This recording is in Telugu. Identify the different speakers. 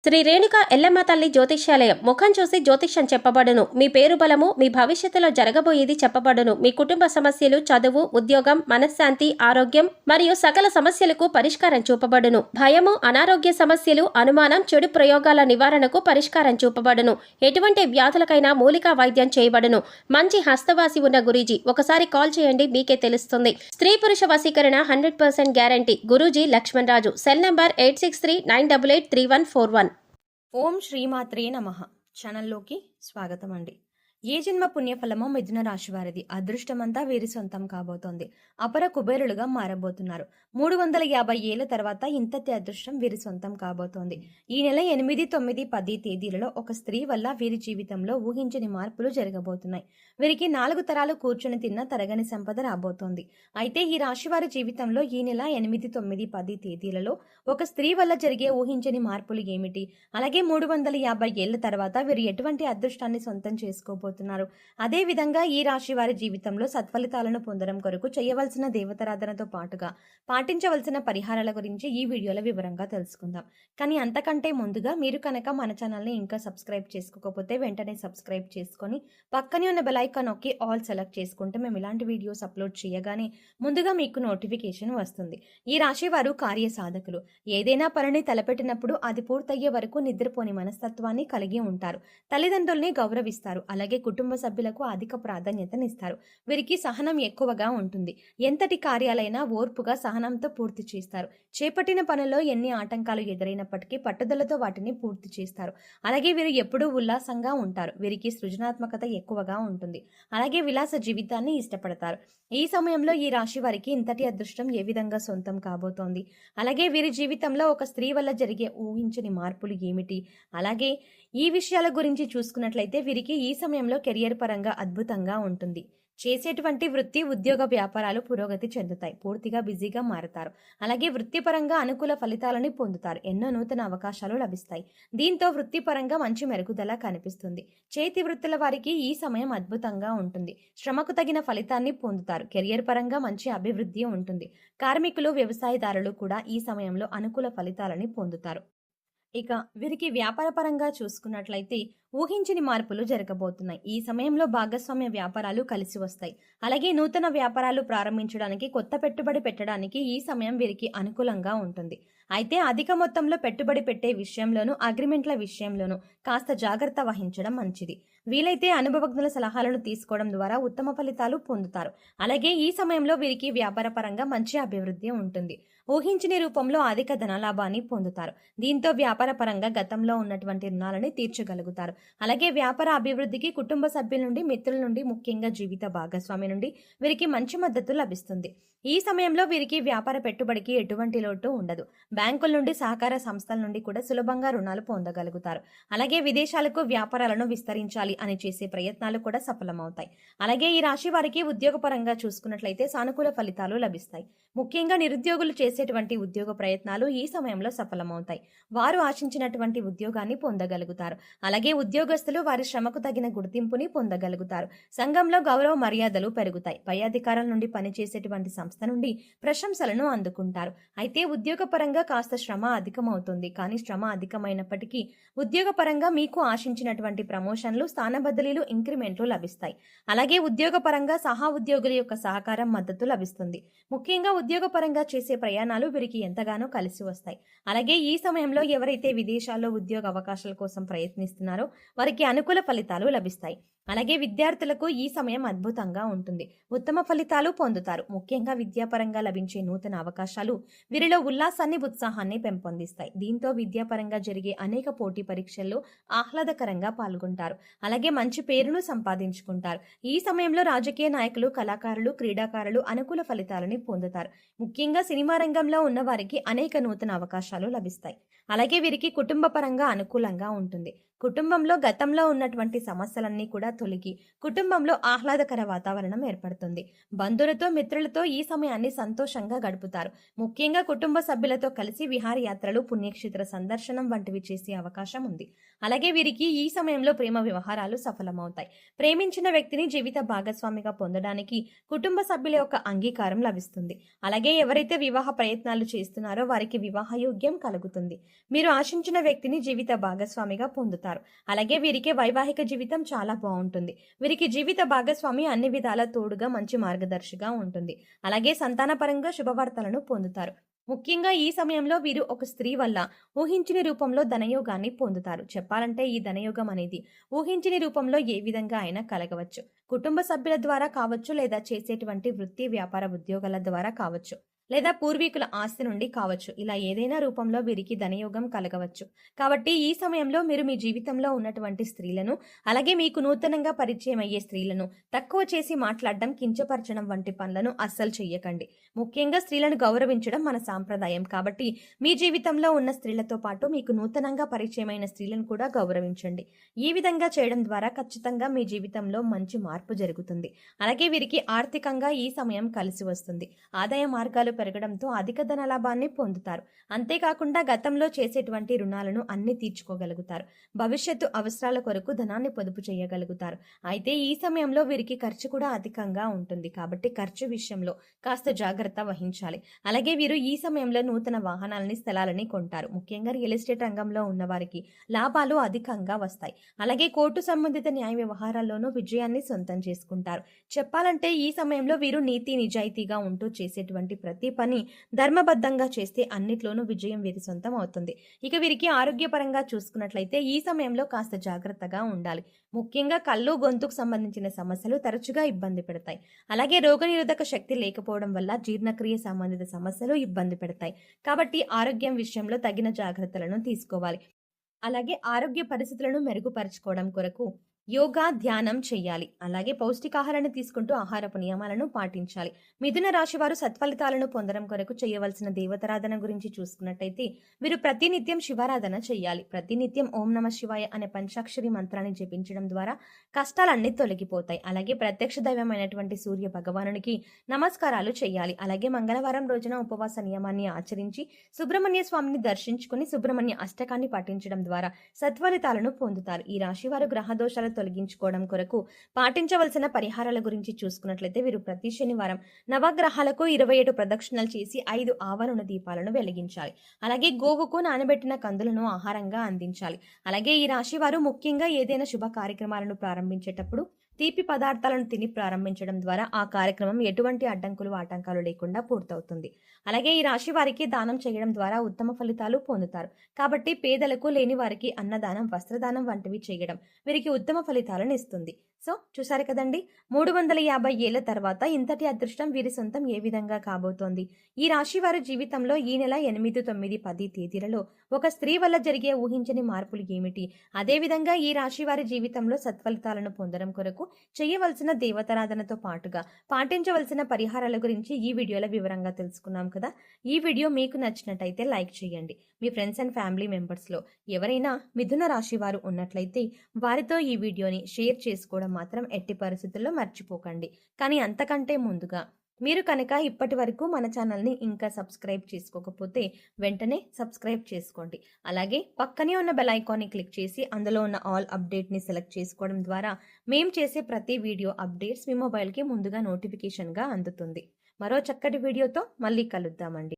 Speaker 1: శ్రీ రేణుక ఎల్లమ్మ తల్లి జ్యోతిష్యాలయం ముఖం చూసి జ్యోతిష్యం చెప్పబడును. మీ పేరు బలము, మీ భవిష్యత్తులో జరగబోయేది చెప్పబడును. మీ కుటుంబ సమస్యలు, చదువు, ఉద్యోగం, మనశ్శాంతి, ఆరోగ్యం మరియు సకల సమస్యలకు పరిష్కారం చూపబడును. భయము, అనారోగ్య సమస్యలు, అనుమానం, చెడు ప్రయోగాల నివారణకు పరిష్కారం చూపబడును. ఎటువంటి వ్యాధులకైనా మూలికా వైద్యం చేయబడును. మంచి హస్తవాసి ఉన్న గురూజీ, ఒకసారి కాల్ చేయండి, మీకే తెలుస్తుంది. స్త్రీ పురుష వశీకరణ 100% guarantee. Guruji Laxman Raju. Cell number 8639883141.
Speaker 2: ఓం శ్రీమాత్రే నమః. ఛానల్లోకి స్వాగతం అండి. ఏ జన్మ పుణ్యఫలమో మిథున రాశి వారిది. అదృష్టమంతా వీరి సొంతం కాబోతోంది. అపర కుబేరులుగా మారబోతున్నారు. 350 ఏళ్ల తర్వాత ఇంతటి అదృష్టం వీరి సొంతం కాబోతోంది. ఈ నెల 8, 9, 10 తేదీలలో ఒక స్త్రీ వల్ల వీరి జీవితంలో ఊహించని మార్పులు జరగబోతున్నాయి. వీరికి 4 తరాలు కూర్చుని తిన్న తరగని సంపద రాబోతోంది. అయితే ఈ రాశి వారి జీవితంలో ఈ నెల 8, 9, 10 తేదీలలో ఒక స్త్రీ వల్ల జరిగే ఊహించని మార్పులు ఏమిటి? అలాగే 350 ఏళ్ల తర్వాత వీరు ఎటువంటి అదృష్టాన్ని సొంతం చేసుకోబోతున్నారు? అదే విధంగా ఈ రాశి వారి జీవితంలో సత్ఫలితాలను పొందడం కొరకు చేయవలసిన దేవతారాధనతో పాటుగా పాటించవలసిన పరిహారాల గురించి ఈ వీడియోలో వివరంగా తెలుసుకుందాం. కానీ అంతకంటే ముందుగా మీరు కనుక మన ఛానల్ని ఇంకా సబ్స్క్రైబ్ చేసుకోకపోతే వెంటనే సబ్స్క్రైబ్ చేసుకొని పక్కనే ఉన్న బెల్ ఐకాన్ నొక్కి ఆల్ సెలెక్ట్ చేసుకుంటే మేము ఇలాంటి వీడియోస్ అప్లోడ్ చేయగానే ముందుగా మీకు నోటిఫికేషన్ వస్తుంది. ఈ రాశి వారు కార్యసాధకులు. ఏదైనా పనిని తలపెట్టినప్పుడు అది పూర్తయ్యే వరకు నిద్రపోని మనస్తత్వాన్ని కలిగి ఉంటారు. తల్లిదండ్రుల్ని గౌరవిస్తారు. అలాగే కుటుంబ సభ్యులకు అధిక ప్రాధాన్యతనిస్తారు. వీరికి సహనం ఎక్కువగా ఉంటుంది. ఎంతటి కార్యాలైనా ఓర్పుగా సహనంతో పూర్తి చేస్తారు. చేపట్టిన పనుల్లో ఎన్ని ఆటంకాలు ఎదురైనప్పటికీ పట్టుదలతో వాటిని పూర్తి చేస్తారు. అలాగే వీరు ఎప్పుడూ ఉల్లాసంగా ఉంటారు. వీరికి సృజనాత్మకత ఎక్కువగా ఉంటుంది. అలాగే విలాస జీవితాన్ని ఇష్టపడతారు. ఈ సమయంలో ఈ రాశి వారికి ఇంతటి అదృష్టం ఏ విధంగా సొంతం కాబోతోంది? అలాగే వీరి జీవితంలో ఒక స్త్రీ వల్ల జరిగే ఊహించని మార్పులు ఏమిటి? అలాగే ఈ విషయాల గురించి చూసుకున్నట్లయితే వీరికి ఈ సమయంలో కెరియర్ పరంగా అద్భుతంగా ఉంటుంది. చేసేటువంటి వృత్తి, ఉద్యోగ, వ్యాపారాలు పురోగతి చెందుతాయి. పూర్తిగా బిజీగా మారుతారు. అలాగే వృత్తిపరంగా అనుకూల ఫలితాలని పొందుతారు. ఎన్నో నూతన అవకాశాలు లభిస్తాయి. దీంతో వృత్తిపరంగా మంచి మెరుగుదల కనిపిస్తుంది. చేతి వృత్తుల వారికి ఈ సమయం అద్భుతంగా ఉంటుంది. శ్రమకు తగిన ఫలితాన్ని పొందుతారు. కెరియర్ పరంగా మంచి అభివృద్ధి ఉంటుంది. కార్మికులు, వ్యవసాయదారులు కూడా ఈ సమయంలో అనుకూల ఫలితాలని పొందుతారు. ఇక వీరికి వ్యాపార పరంగా చూసుకున్నట్లయితే ఊహించని మార్పులు జరగబోతున్నాయి. ఈ సమయంలో భాగస్వామ్య వ్యాపారాలు కలిసి వస్తాయి. అలాగే నూతన వ్యాపారాలు ప్రారంభించడానికి, కొత్త పెట్టుబడి పెట్టడానికి ఈ సమయం వీరికి అనుకూలంగా ఉంటుంది. అయితే అధిక మొత్తంలో పెట్టుబడి పెట్టే విషయంలోనూ, అగ్రిమెంట్ల విషయంలోనూ కాస్త జాగ్రత్త వహించడం మంచిది. వీలైతే అనుభవజ్ఞుల సలహాలను తీసుకోవడం ద్వారా ఉత్తమ ఫలితాలు పొందుతారు. అలాగే ఈ సమయంలో వీరికి వ్యాపార పరంగా మంచి అభివృద్ధి ఉంటుంది. ఊహించని రూపంలో అధిక ధనలాభాన్ని పొందుతారు. దీంతో వ్యాపార పరంగా గతంలో ఉన్నటువంటి రుణాలని తీర్చగలుగుతారు. అలాగే వ్యాపార అభివృద్ధికి కుటుంబ సభ్యుల నుండి, మిత్రుల నుండి, ముఖ్యంగా జీవిత భాగస్వామి నుండి వీరికి మంచి మద్దతు లభిస్తుంది. ఈ సమయంలో వీరికి వ్యాపార పెట్టుబడికి ఎటువంటి లోటు ఉండదు. బ్యాంకుల నుండి, సహకార సంస్థల నుండి కూడా సులభంగా రుణాలు పొందగలుగుతారు. అలాగే విదేశాలకు వ్యాపారాలను విస్తరించాలి అని చేసే ప్రయత్నాలు కూడా సఫలమవుతాయి. అలాగే ఈ రాశి వారికి ఉద్యోగపరంగా చూసుకున్నట్లయితే సానుకూల ఫలితాలు లభిస్తాయి. ముఖ్యంగా నిరుద్యోగులు చేసేటువంటి ఉద్యోగ ప్రయత్నాలు ఈ సమయంలో సఫలమవుతాయి. వారు ఆశించినటువంటి ఉద్యోగాన్ని పొందగలుగుతారు. అలాగే ఉద్యోగస్తులు వారి శ్రమకు తగిన గుర్తింపుని పొందగలుగుతారు. సంఘంలో గౌరవ మర్యాదలు పెరుగుతాయి. పై అధికారుల నుండి పనిచేసేటువంటి సంస్థ నుండి ప్రశంసలను అందుకుంటారు. అయితే ఉద్యోగపరంగా కాస్త శ్రమ అధికమవుతుంది. కానీ శ్రమ అధికమైనప్పటికీ ఉద్యోగపరంగా మీకు ఆశించినటువంటి ప్రమోషన్లు, స్థాన బదిలీలు, ఇంక్రిమెంట్లు లభిస్తాయి. అలాగే ఉద్యోగపరంగా సహా ఉద్యోగుల యొక్క సహకారం, మద్దతు లభిస్తుంది. ముఖ్యంగా ఉద్యోగపరంగా చేసే ప్రయాణాలు వీరికి ఎంతగానో కలిసి వస్తాయి. అలాగే ఈ సమయంలో ఎవరైతే విదేశాల్లో ఉద్యోగ అవకాశాల కోసం ప్రయత్నిస్తున్నారో వారికి అనుకూల ఫలితాలు లభిస్తాయి. అలాగే విద్యార్థులకు ఈ సమయం అద్భుతంగా ఉంటుంది. ఉత్తమ ఫలితాలు పొందుతారు. ముఖ్యంగా విద్యాపరంగా లభించే నూతన అవకాశాలు వీరిలో ఉల్లాసాన్ని, ఉత్సాహాన్ని పెంపొందిస్తాయి. దీంతో విద్యాపరంగా జరిగే అనేక పోటీ పరీక్షల్లో ఆహ్లాదకరంగా పాల్గొంటారు. అలాగే మంచి పేరును సంపాదించుకుంటారు. ఈ సమయంలో రాజకీయ నాయకులు, కళాకారులు, క్రీడాకారులు అనుకూల ఫలితాలని పొందుతారు. ముఖ్యంగా సినిమా రంగంలో ఉన్న వారికి అనేక నూతన అవకాశాలు లభిస్తాయి. అలాగే వీరికి కుటుంబ పరంగా అనుకూలంగా ఉంటుంది. కుటుంబంలో గతంలో ఉన్నటువంటి సమస్యలన్నీ కూడా తొలగి కుటుంబంలో ఆహ్లాదకర వాతావరణం ఏర్పడుతుంది. బంధువులతో, మిత్రులతో ఈ సమయాన్ని సంతోషంగా గడుపుతారు. ముఖ్యంగా కుటుంబ సభ్యులతో కలిసి కలిసి విహారయాత్రలు, పుణ్యక్షేత్ర సందర్శనం వంటివి చేసే అవకాశం ఉంది. అలాగే వీరికి ఈ సమయంలో ప్రేమ వ్యవహారాలు సఫలమవుతాయి. ప్రేమించిన వ్యక్తిని జీవిత భాగస్వామిగా పొందడానికి కుటుంబ సభ్యుల యొక్క అంగీకారం లభిస్తుంది. అలాగే ఎవరైతే వివాహ ప్రయత్నాలు చేస్తున్నారో వారికి వివాహయోగ్యం కలుగుతుంది. మీరు ఆశించిన వ్యక్తిని జీవిత భాగస్వామిగా పొందుతారు. అలాగే వీరికి వైవాహిక జీవితం చాలా బాగుంటుంది. వీరికి జీవిత భాగస్వామి అన్ని విధాల తోడుగా మంచి మార్గదర్శిగా ఉంటుంది. అలాగే సంతానపరంగా శుభవార్తలను పొందుతారు. ముఖ్యంగా ఈ సమయంలో వీరు ఒక స్త్రీ వల్ల ఊహించని రూపంలో ధనయోగాన్ని పొందుతారు. చెప్పాలంటే ఈ ధనయోగం అనేది ఊహించని రూపంలో ఏ విధంగా అయినా కలగవచ్చు. కుటుంబ సభ్యుల ద్వారా కావచ్చు, లేదా చేసేటువంటి వృత్తి వ్యాపార ఉద్యోగాల ద్వారా కావచ్చు, లేదా పూర్వీకుల ఆస్తి నుండి కావచ్చు. ఇలా ఏదైనా రూపంలో వీరికి ధనయోగం కలగవచ్చు. కాబట్టి ఈ సమయంలో మీరు మీ జీవితంలో ఉన్నటువంటి స్త్రీలను, అలాగే మీకు నూతనంగా పరిచయం అయ్యే స్త్రీలను తక్కువ చేసి మాట్లాడడం, కించపరచడం వంటి పనులను అస్సలు చెయ్యకండి. ముఖ్యంగా స్త్రీలను గౌరవించడం మన సాంప్రదాయం. కాబట్టి మీ జీవితంలో ఉన్న స్త్రీలతో పాటు మీకు నూతనంగా పరిచయమైన స్త్రీలను కూడా గౌరవించండి. ఈ విధంగా చేయడం ద్వారా ఖచ్చితంగా మీ జీవితంలో మంచి మార్పు జరుగుతుంది. అలాగే వీరికి ఆర్థికంగా ఈ సమయం కలిసి వస్తుంది. ఆదాయ మార్గాలు పెరగడంతో అధిక ధన లాభాన్ని పొందుతారు. అంతేకాకుండా గతంలో చేసేటువంటి రుణాలను అన్ని తీర్చుకోగలుగుతారు. భవిష్యత్తు అవసరాల కొరకు ధనాన్ని పొదుపు చేయగలుగుతారు. అయితే ఈ సమయంలో వీరికి ఖర్చు కూడా అధికంగా ఉంటుంది. కాబట్టి ఖర్చు విషయంలో కాస్త జాగ్రత్త వహించాలి. అలాగే వీరు ఈ సమయంలో నూతన వాహనాలని, స్థలాలని కొంటారు. ముఖ్యంగా రియల్ ఎస్టేట్ రంగంలో ఉన్న వారికి లాభాలు అధికంగా వస్తాయి. అలాగే కోర్టు సంబంధిత న్యాయ వ్యవహారాల్లోనూ విజయాన్ని సొంతం చేసుకుంటారు. చెప్పాలంటే ఈ సమయంలో వీరు నీతి నిజాయితీగా ఉంటూ చేసేటువంటి ప్రతి పని ధర్మబద్ధంగా చేస్తే అన్నిట్లోనూ విజయం వీరి సొంతం అవుతుంది. ఇక వీరికి ఆరోగ్యపరంగా చూసుకున్నట్లయితే ఈ సమయంలో కాస్త జాగ్రత్తగా ఉండాలి. ముఖ్యంగా కళ్ళు, గొంతుకు సంబంధించిన సమస్యలు తరచుగా ఇబ్బంది పెడతాయి. అలాగే రోగనిరోధక శక్తి లేకపోవడం వల్ల జీర్ణక్రియ సంబంధిత సమస్యలు ఇబ్బంది పెడతాయి. కాబట్టి ఆరోగ్యం విషయంలో తగిన జాగ్రత్తలను తీసుకోవాలి. అలాగే ఆరోగ్య పరిస్థితులను మెరుగుపరచుకోవడం కొరకు యోగా, ధ్యానం చేయాలి. అలాగే పౌష్టికాహారాన్ని తీసుకుంటూ ఆహారపు నియమాలను పాటించాలి. మిథున రాశి వారు సత్ఫలితాలను పొందడం కొరకు చేయవలసిన దేవతారాధన గురించి చూసుకున్నట్టయితే వీరు ప్రతినిత్యం శివారాధన చేయాలి. ప్రతినిత్యం ఓం నమ శివాయ అనే పంచాక్షరి మంత్రాన్ని జపించడం ద్వారా కష్టాలన్నీ తొలగిపోతాయి. అలాగే ప్రత్యక్ష దైవమైనటువంటి సూర్య భగవానునికి నమస్కారాలు చేయాలి. అలాగే మంగళవారం రోజున ఉపవాస నియమాన్ని ఆచరించి సుబ్రహ్మణ్య స్వామిని దర్శించుకుని సుబ్రహ్మణ్య అష్టకాన్ని పఠించడం ద్వారా సత్ఫలితాలను పొందుతారు. ఈ రాశి వారు గ్రహ దోషాల తొలగించుకోవడం కొరకు పాటించవలసిన పరిహారాల గురించి చూసుకున్నట్లయితే వీరు ప్రతి శనివారం నవగ్రహాలకు 27 ప్రదక్షిణలు చేసి 5 ఆవరణ దీపాలను వెలిగించాలి. అలాగే గోవుకు నానబెట్టిన కందులను ఆహారంగా అందించాలి. అలాగే ఈ రాశి వారు ముఖ్యంగా ఏదైనా శుభ కార్యక్రమాలను ప్రారంభించేటప్పుడు తీపి పదార్థాలను తిని ప్రారంభించడం ద్వారా ఆ కార్యక్రమం ఎటువంటి అడ్డంకులు, ఆటంకాలు లేకుండా పూర్తవుతుంది. అలాగే ఈ రాశి వారికి దానం చేయడం ద్వారా ఉత్తమ ఫలితాలు పొందుతారు. కాబట్టి పేదలకు, లేని వారికి అన్నదానం, వస్త్రదానం వంటివి చేయడం వీరికి ఉత్తమ ఫలితాలను ఇస్తుంది. సో చూసారు కదండి, 350 ఏళ్ల తర్వాత ఇంతటి అదృష్టం వీరి సొంతం ఏ విధంగా కాబోతోంది. ఈ రాశి వారి జీవితంలో ఈ నెల 8, 9, 10 తేదీలలో ఒక స్త్రీ వల్ల జరిగే ఊహించని మార్పులు ఏమిటి, అదేవిధంగా ఈ రాశి వారి జీవితంలో సత్ఫలితాలను పొందడం కొరకు చేయవలసిన దేవతారాధనతో పాటుగా పాటించవలసిన పరిహారాల గురించి ఈ వీడియోలో వివరంగా తెలుసుకున్నాం కదా. ఈ వీడియో మీకు నచ్చినట్టయితే లైక్ చేయండి. మీ ఫ్రెండ్స్ అండ్ ఫ్యామిలీ మెంబర్స్లో ఎవరైనా మిథున రాశి వారు ఉన్నట్లయితే వారితో ఈ వీడియోని షేర్ చేసుకోవడం మాత్రం ఎట్టి పరిస్థితుల్లో మర్చిపోకండి. కానీ అంతకంటే ముందుగా మీరు కనుక ఇప్పటి వరకు మన ఛానల్ని ఇంకా సబ్స్క్రైబ్ చేసుకోకపోతే వెంటనే సబ్స్క్రైబ్ చేసుకోండి. అలాగే పక్కనే ఉన్న బెల్ ఐకాన్ని క్లిక్ చేసి అందులో ఉన్న ఆల్ అప్డేట్ని సెలెక్ట్ చేసుకోవడం ద్వారా మేము చేసే ప్రతి వీడియో అప్డేట్స్ మీ మొబైల్కి ముందుగా నోటిఫికేషన్గా అందుతుంది. మరో చక్కటి వీడియోతో మళ్ళీ కలుద్దామండి.